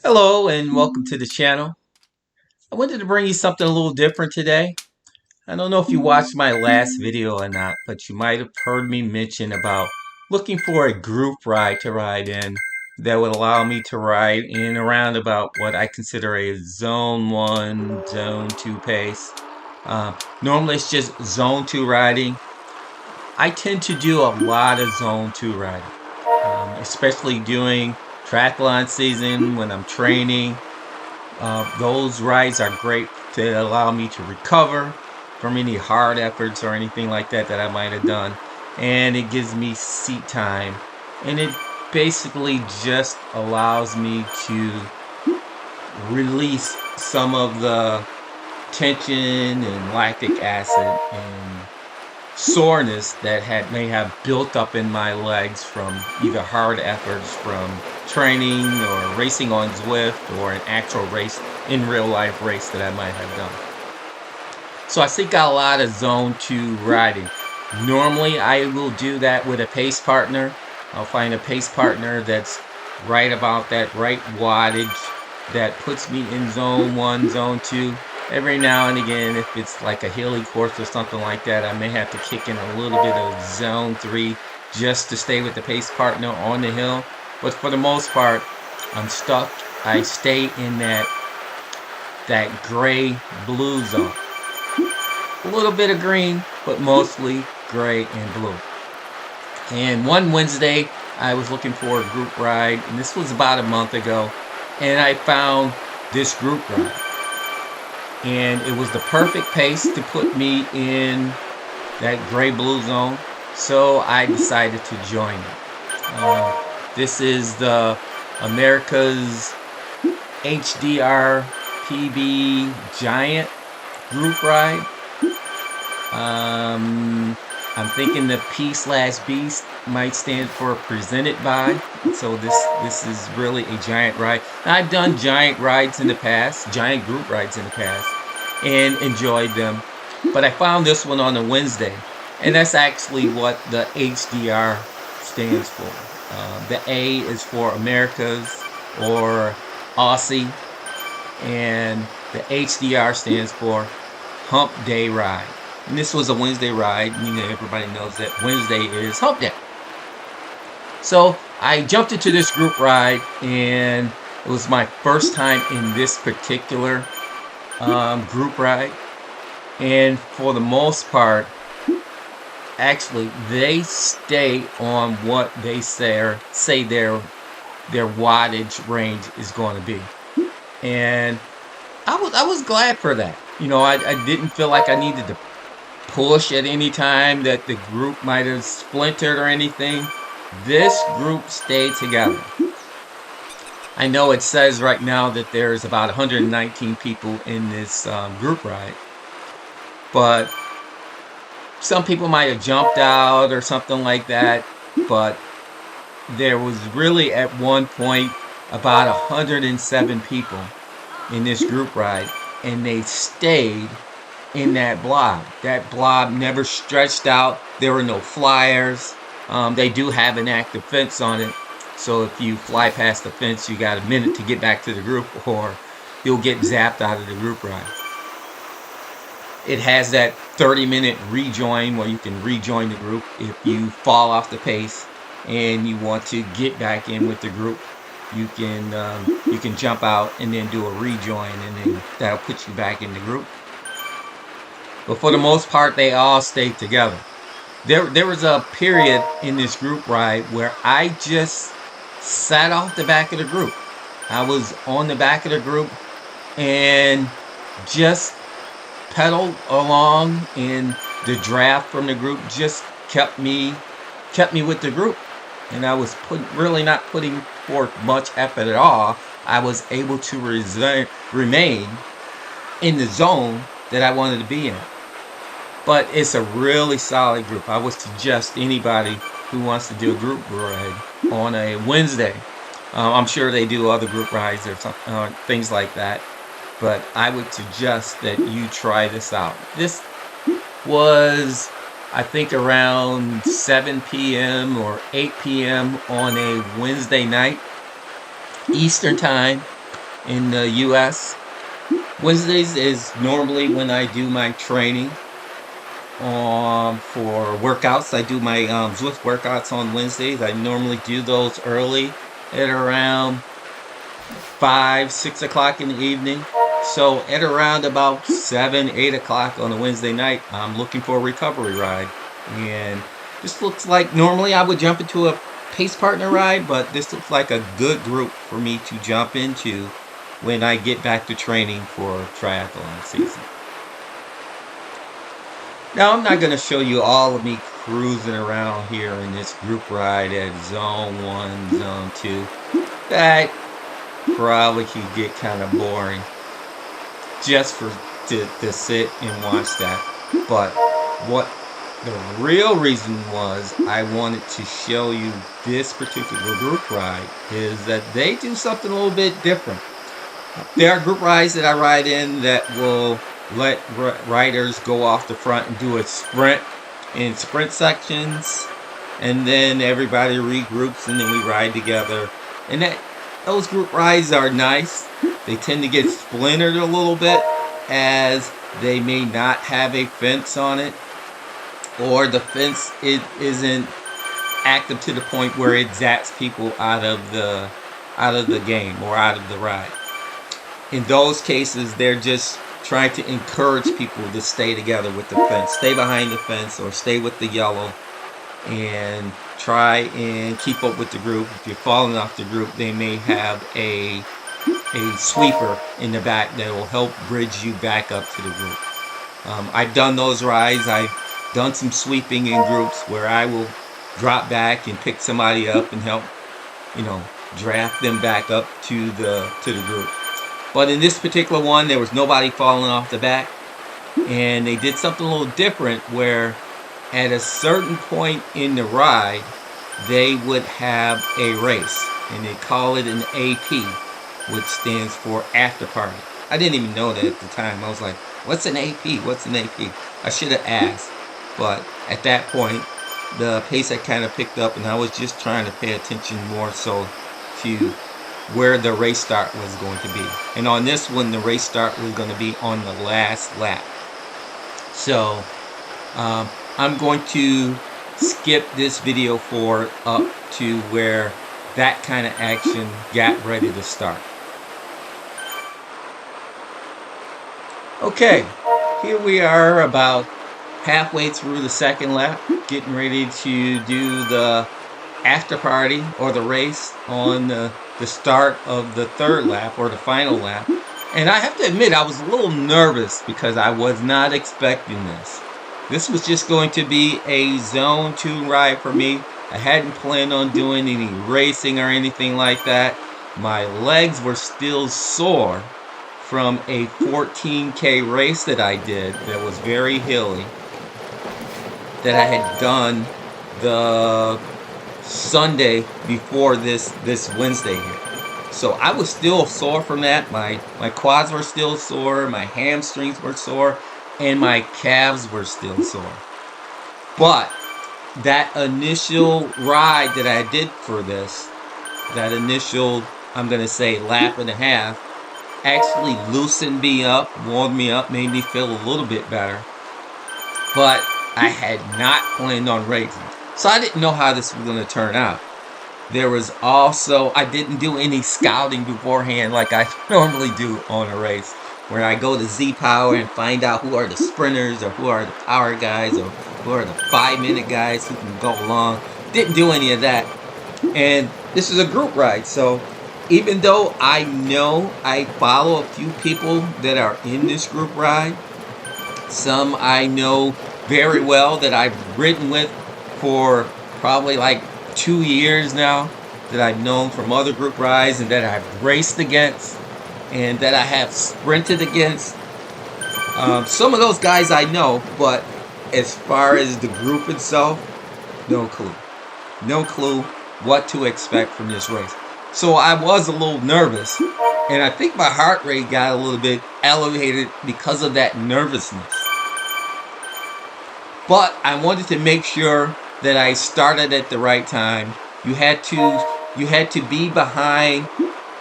Hello and welcome to the channel. I wanted to bring you something a little different today. I don't know if you watched my last video or not, but you might have heard me mention about looking for a group ride to ride in that would allow me to ride in around about what I consider a zone 1, zone 2 pace. Normally it's just zone 2 riding. I tend to do a lot of zone 2 riding, especially during triathlon season when I'm training. Those rides are great to allow me to recover from any hard efforts or anything like that that I might have done. And it gives me seat time. And it basically just allows me to release some of the tension and lactic acid and soreness that may have built up in my legs from either hard efforts from training or racing on Zwift or an actual race in real life race that I might have done. So I seek out a lot of zone 2 riding. Normally I will do that with a pace partner. I'll find a pace partner that's right about that right wattage that puts me in zone 1, zone 2. Every now and again, if it's like a hilly course or something like that, I may have to kick in a little bit of zone 3 just to stay with the pace partner on the hill. But for the most part, I'm stuck. I stay in that gray blue zone. A little bit of green, but mostly gray and blue. And one Wednesday, I was looking for a group ride, and this was about a month ago, and I found this group ride. And it was the perfect pace to put me in that gray-blue zone, so I decided to join it. This is the America's AHDR PB Giant group ride. I'm thinking the P/B might stand for presented by. So this is really a giant ride. Now, I've done giant rides in the past, giant group rides in the past, and enjoyed them. But I found this one on a Wednesday, and that's actually what the AHDR stands for. The A is for America's or Aussie, and the AHDR stands for Hump Day Ride. And this was a Wednesday ride. You know, everybody knows that Wednesday is Hump Day. So I jumped into this group ride, and it was my first time in this particular group ride. And for the most part, actually, they stay on what they say their wattage range is going to be. And I was glad for that. You know, I didn't feel like I needed to push at any time that the group might have splintered or anything. This group stayed together. I know it says right now that there's about 119 people in this group ride, but some people might have jumped out or something like that. But there was really at one point about 107 people in this group ride, and they stayed in that blob. That blob never stretched out. There were no flyers. They do have an active fence on it, so if you fly past the fence, you got a minute to get back to the group, or you'll get zapped out of the group ride. It has that 30-minute rejoin where you can rejoin the group if you fall off the pace and you want to get back in with the group. You can jump out and then do a rejoin, and then that'll put you back in the group. But for the most part, they all stayed together. There was a period in this group ride where I just sat off the back of the group. I was on the back of the group and just pedaled along, and the draft from the group just kept me with the group. And I was really not putting forth much effort at all. I was able to remain in the zone that I wanted to be in. But it's a really solid group. I would suggest anybody who wants to do a group ride on a Wednesday. I'm sure they do other group rides or things like that. But I would suggest that you try this out. This was, I think, around 7 p.m. or 8 p.m. on a Wednesday night, Eastern time. in the US. Wednesdays is normally when I do my training for workouts. I do my Zwift workouts on Wednesdays. I normally do those early at around 5, 6 o'clock in the evening. So at around about 7, 8 o'clock on a Wednesday night, I'm looking for a recovery ride. And this looks like normally I would jump into a pace partner ride, but this looks like a good group for me to jump into when I get back to training for triathlon season. Now, I'm not going to show you all of me cruising around here in this group ride at Zone 1, Zone 2. That probably could get kind of boring just to sit and watch that. But what the real reason was I wanted to show you this particular group ride is that they do something a little bit different. There are group rides that I ride in that will let riders go off the front and do a sprint in sprint sections, and then everybody regroups and then we ride together. And those group rides are nice. They tend to get splintered a little bit as they may not have a fence on it, or the fence isn't active to the point where it zaps people out of the game or out of the ride. In those cases, they're just trying to encourage people to stay together with the fence, stay behind the fence, or stay with the yellow, and try and keep up with the group. If you're falling off the group, they may have a sweeper in the back that will help bridge you back up to the group. I've done those rides. I've done some sweeping in groups where I will drop back and pick somebody up and help, draft them back up to the group. But in this particular one, there was nobody falling off the back, and they did something a little different where at a certain point in the ride, they would have a race, and they call it an AP, which stands for afterparty. I didn't even know that at the time. I was like, what's an AP? What's an AP? I should have asked. But at that point, the pace had kind of picked up, and I was just trying to pay attention more so to where the race start was going to be. And on this one, the race start was going to be on the last lap. So I'm going to skip this video forward up to where that kind of action got ready to start. Okay, here we are about halfway through the second lap, getting ready to do the after party or the race on the start of the third lap or the final lap. And I have to admit, I was a little nervous because I was not expecting this. This was just going to be a Zone 2 ride for me. I hadn't planned on doing any racing or anything like that. My legs were still sore from a 14K race that I did that was very hilly, that I had done the Sunday before this Wednesday here. So I was still sore from that. My quads were still sore, my hamstrings were sore, and my calves were still sore. But that initial ride that I did for this, that initial, I'm going to say, lap and a half, actually loosened me up, warmed me up, made me feel a little bit better. But I had not planned on racing, so I didn't know how this was going to turn out. There was also, I didn't do any scouting beforehand like I normally do on a race, where I go to Z-Power and find out who are the sprinters or who are the power guys or who are the 5-minute guys who can go along. Didn't do any of that. And this is a group ride, so even though I know I follow a few people that are in this group ride, some I know very well that I've ridden with for probably like 2 years now, that I've known from other group rides and that I've raced against and that I have sprinted against. Some of those guys I know, but as far as the group itself, no clue. No clue what to expect from this race. So I was a little nervous, and I think my heart rate got a little bit elevated because of that nervousness. But I wanted to make sure that I started at the right time. You had to be behind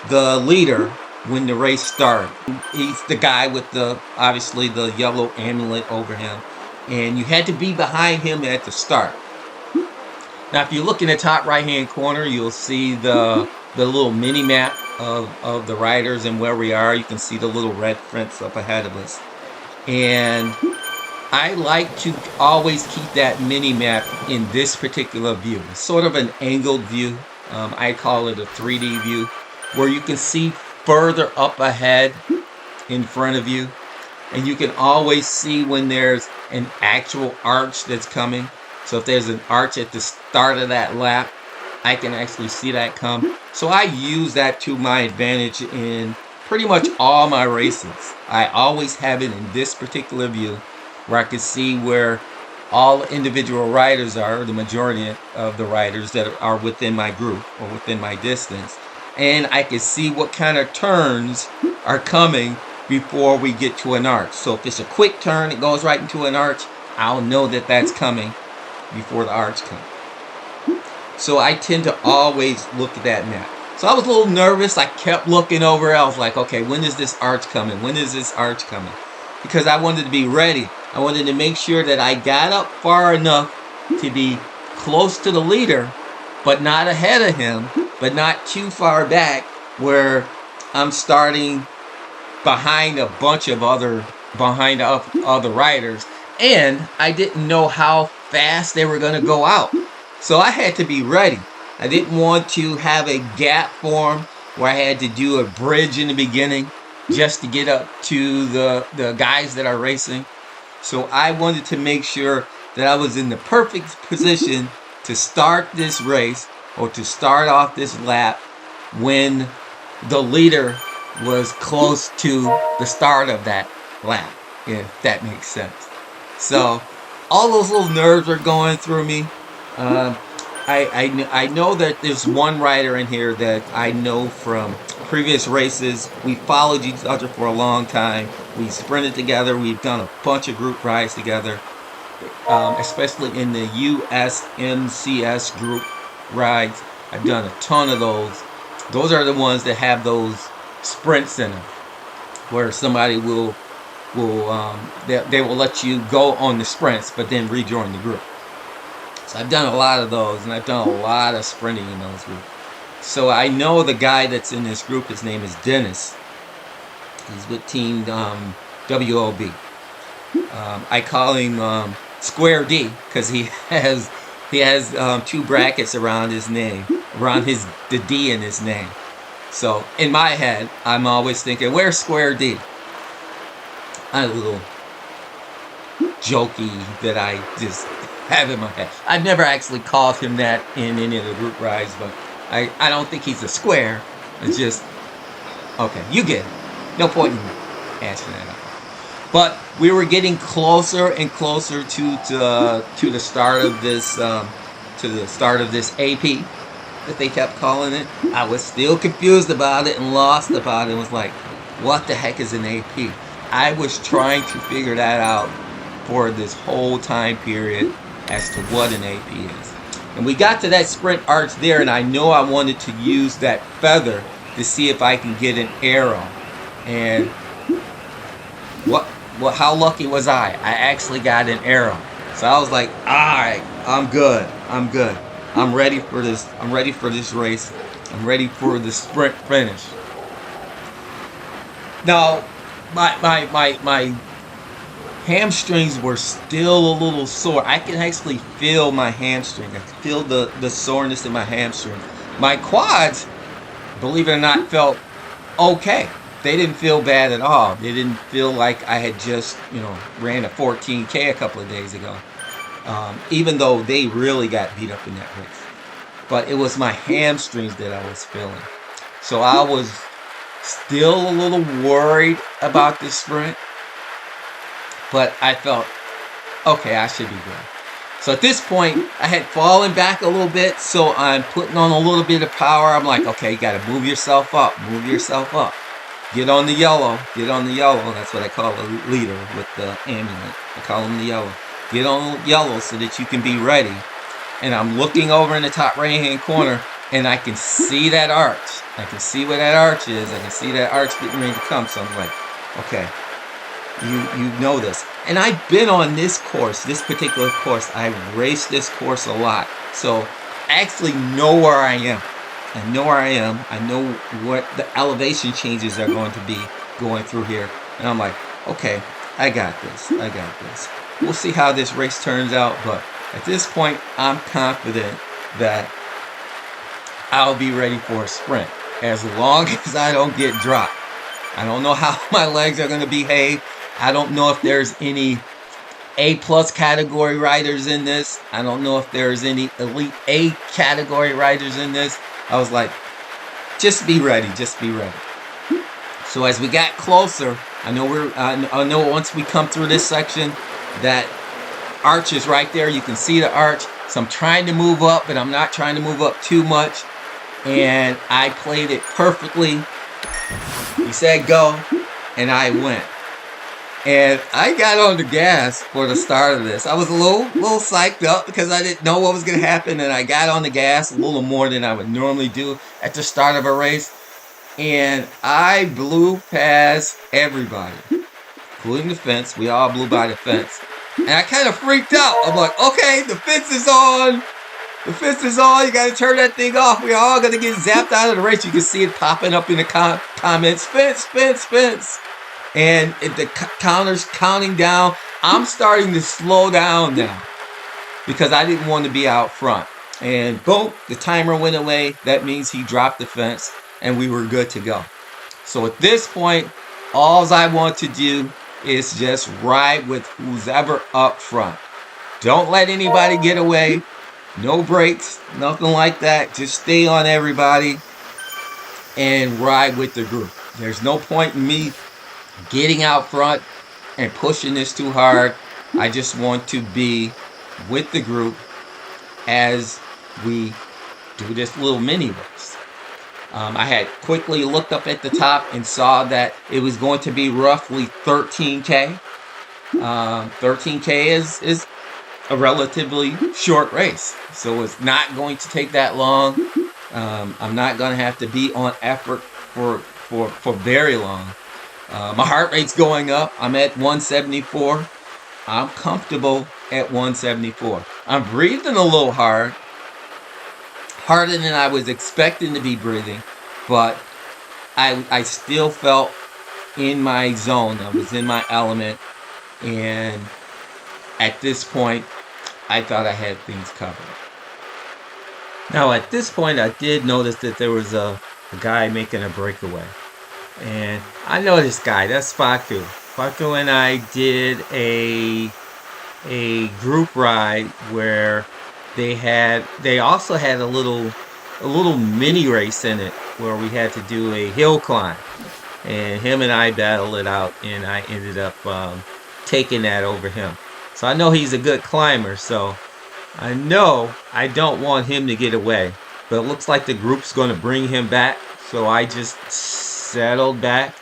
the leader when the race started. He's the guy with obviously the yellow amulet over him, and you had to be behind him at the start. Now, if you look in the top right-hand corner, you'll see the little mini map of the riders and where we are. You can see the little red fence up ahead of us, and I like to always keep that mini map in this particular view. It's sort of an angled view. I call it a 3D view, where you can see further up ahead in front of you, and you can always see when there's an actual arch that's coming. So if there's an arch at the start of that lap, I can actually see that come. So I use that to my advantage in pretty much all my races. I always have it in this particular view, where I can see where all individual riders are, the majority of the riders that are within my group or within my distance. And I can see what kind of turns are coming before we get to an arch. So if it's a quick turn, it goes right into an arch, I'll know that that's coming before the arch comes. So I tend to always look at that map. So I was a little nervous. I kept looking over. I was like, okay, when is this arch coming? When is this arch coming? Because I wanted to be ready. I wanted to make sure that I got up far enough to be close to the leader, but not ahead of him, but not too far back where I'm starting behind a bunch of other riders. And I didn't know how fast they were going to go out. So I had to be ready. I didn't want to have a gap form where I had to do a bridge in the beginning just to get up to the guys that are racing. So I wanted to make sure that I was in the perfect position to start this race or to start off this lap when the leader was close to the start of that lap, if that makes sense. So all those little nerves are going through me. I know that there's one rider in here that I know from previous races. We followed each other for a long time. We sprinted together. We've done a bunch of group rides together, especially in the USMCS group rides. I've done a ton of those. Those are the ones that have those sprints in them, where somebody will they will let you go on the sprints, but then rejoin the group. So I've done a lot of those, and I've done a lot of sprinting in those groups. So I know the guy that's in this group. His name is Dennis. He's with Team WOB. I call him Square D because he has two brackets around his name, around the D in his name. So in my head, I'm always thinking, where's Square D? A little jokey that I just have in my head. I've never actually called him that in any of the group rides, but I don't think he's a square. It's just, okay, you get it. No point in asking that out. But we were getting closer and closer to the start of this AP that they kept calling it. I was still confused about it and lost about it. And was like, what the heck is an AP? I was trying to figure that out for this whole time period as to what an AP is. And we got to that sprint arch there, and I know I wanted to use that feather to see if I can get an arrow. And how lucky was I? I actually got an arrow. So I was like, all right, I'm good. I'm ready for this. I'm ready for this race. I'm ready for the sprint finish. Now, my hamstrings were still a little sore. I can actually feel my hamstring. I can feel the soreness in my hamstring. My quads, believe it or not, felt okay. They didn't feel bad at all. They didn't feel like I had just, ran a 14K a couple of days ago. Even though they really got beat up in that race. But it was my hamstrings that I was feeling. So I was still a little worried about this sprint. But I felt, okay, I should be good. So at this point, I had fallen back a little bit. So I'm putting on a little bit of power. I'm like, okay, you got to move yourself up. Move yourself up. Get on the yellow. Get on the yellow. That's what I call a leader with the amulet. I call him the yellow. Get on yellow so that you can be ready. And I'm looking over in the top right-hand corner. and I can see that arch. I can see where that arch is. I can see that arch getting ready to come. So I'm like, okay, you know this. And I've been on this course, this particular course. I've raced this course a lot. So I actually know where I am. I know where I am. I know what the elevation changes are going to be going through here. And I'm like, okay, I got this. I got this. We'll see how this race turns out. But at this point, I'm confident that I'll be ready for a sprint as long as I don't get dropped. I don't know how my legs are going to behave. I don't know if there's any A+ category riders in this. I don't know if there's any Elite A category riders in this. I was like, just be ready. Just be ready. So as we got closer, I know once we come through this section, that arch is right there. You can see the arch. So I'm trying to move up, but I'm not trying to move up too much. And I played it perfectly. He said go, and I went. And I got on the gas for the start of this. I was a little psyched up because I didn't know what was going to happen. And I got on the gas a little more than I would normally do at the start of a race. And I blew past everybody, including the fence. We all blew by the fence. And I kind of freaked out. I'm like, okay, the fence is on. The fence is on. You got to turn that thing off. We're all going to get zapped out of the race. You can see it popping up in the comments. Fence, fence, fence. And the counter's counting down. I'm starting to slow down now because I didn't want to be out front. And boom, the timer went away. That means he dropped the fence and we were good to go. So at this point, all I want to do is just ride with who's ever up front. Don't let anybody get away. No brakes, nothing like that. Just stay on everybody and ride with the group. There's no point in me getting out front and pushing this too hard. I just want to be with the group as we do this little mini race. I had quickly looked up at the top and saw that it was going to be roughly 13K. 13K is a relatively short race, so it's not going to take that long. I'm not going to have to be on effort for very long. My heart rate's going up. I'm at 174. I'm comfortable at 174. I'm breathing a little hard, harder than I was expecting to be breathing, but I still felt in my zone. I was in my element, and at this point, I thought I had things covered. Now, at this point, I did notice that there was a guy making a breakaway. And I know this guy. That's Fatu. Fatu and I did a group ride where they also had a little mini race in it where we had to do a hill climb. And him and I battled it out, and I ended up taking that over him. So I know he's a good climber, so I know I don't want him to get away. But it looks like the group's going to bring him back, so I just settled back,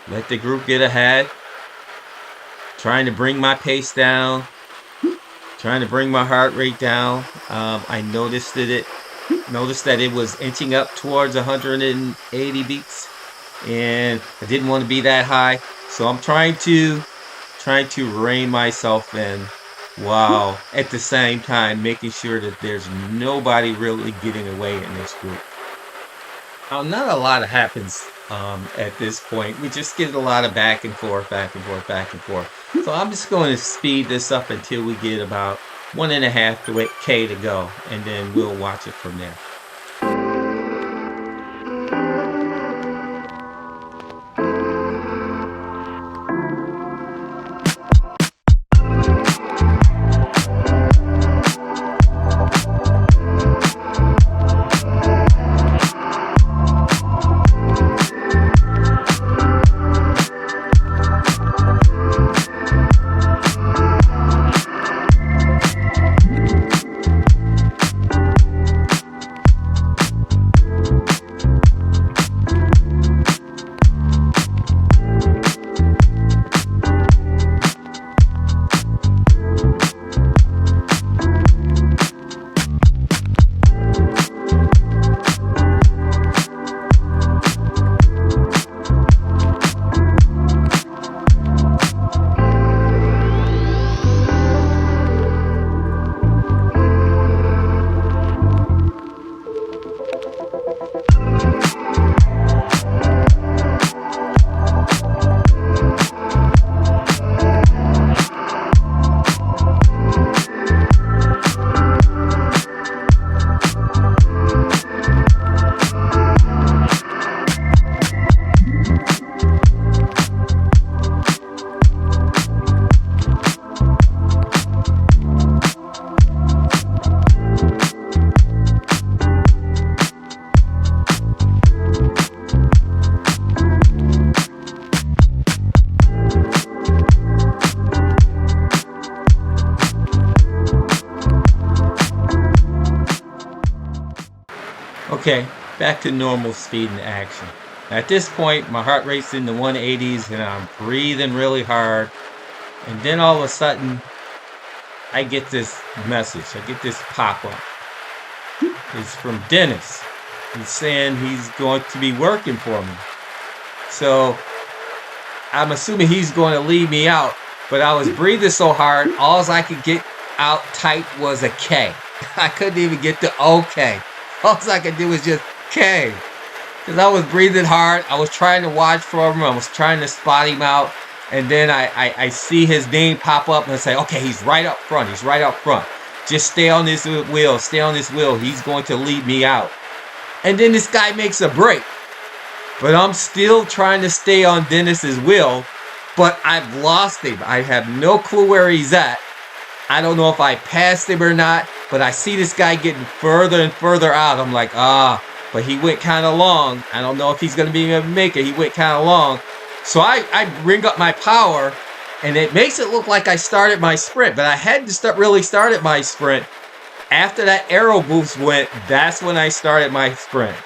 let the group get ahead, trying to bring my pace down, trying to bring my heart rate down. I noticed that it was inching up towards 180 beats, and I didn't want to be that high, so I'm trying to rein myself in while at the same time making sure that there's nobody really getting away in this group. Now, not a lot happens at this point. We just get a lot of back and forth, back and forth, back and forth. So I'm just going to speed this up until we get about 1.5K to go, and then we'll watch it from there. Okay, back to normal speed and action. At this point, my heart rate's in the 180s and I'm breathing really hard. And then all of a sudden, I get this message. I get this pop-up. It's from Dennis. He's saying he's going to be working for me. So I'm assuming he's going to leave me out. But I was breathing so hard, all I could get out tight was a K. I couldn't even get the OK. All I could do was just K. Because I was breathing hard. I was trying to watch for him. I was trying to spot him out. And then I see his name pop up and I say, okay, he's right up front. He's right up front. Just stay on this wheel. Stay on this wheel. He's going to lead me out. And then this guy makes a break. But I'm still trying to stay on Dennis's wheel. But I've lost him. I have no clue where he's at. I don't know if I passed him or not. But I see this guy getting further and further out. I'm like, but he went kind of long. I don't know if he's going to be able to make it. He went kind of long. So I bring up my power. And it makes it look like I started my sprint. But I had to really start my sprint. After that arrow boost went, that's when I started my sprint.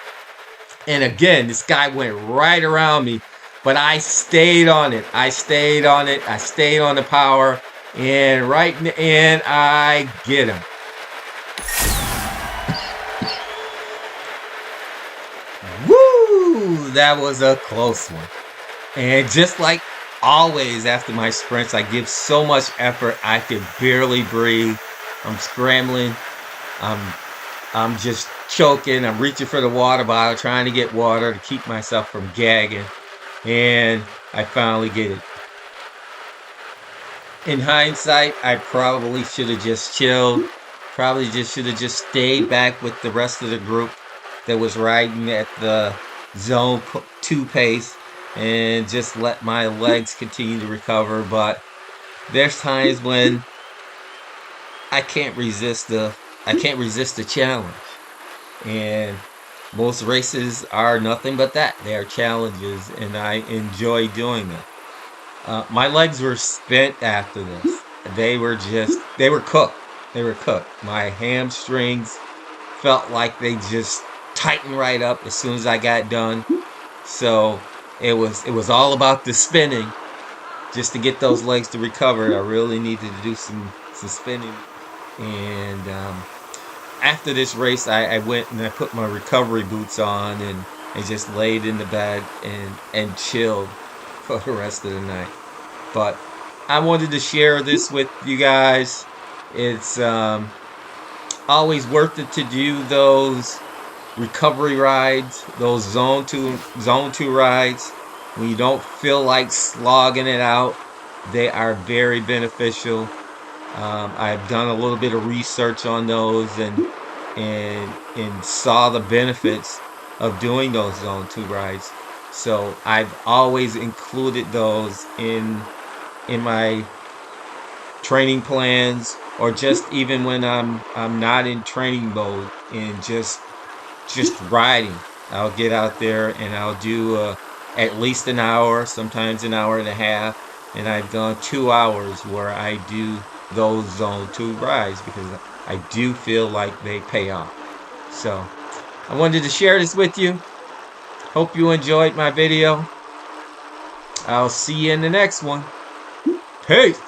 And again, this guy went right around me. But I stayed on it. I stayed on it. I stayed on the power. And right in the end, I get him. Woo! That was a close one. And just like always after my sprints, I give so much effort, I can barely breathe. I'm scrambling. I'm just choking. I'm reaching for the water bottle, trying to get water to keep myself from gagging. And I finally get it. In hindsight, I probably should have just chilled. Probably just should have just stayed back with the rest of the group that was riding at the zone 2 pace and just let my legs continue to recover. But there's times when I can't resist the challenge. And most races are nothing but that. They are challenges, and I enjoy doing them. My legs were spent after this. They were cooked. They were cooked. My hamstrings felt like they just tightened right up as soon as I got done. So it was all about the spinning. Just to get those legs to recover, I really needed to do some spinning. And after this race, I went and I put my recovery boots on and just laid in the bed and chilled for the rest of the night. But I wanted to share this with you guys. It's always worth it to do those recovery rides, those zone 2 rides. When you don't feel like slogging it out, they are very beneficial. I've done a little bit of research on those and saw the benefits of doing those zone 2 rides. So I've always included those in my training plans, or just even when I'm not in training mode and just riding. I'll get out there and I'll do at least an hour, sometimes an hour and a half, and I've gone 2 hours where I do those zone 2 rides because I do feel like they pay off. So I wanted to share this with you. Hope you enjoyed my video. I'll see you in the next one. Peace.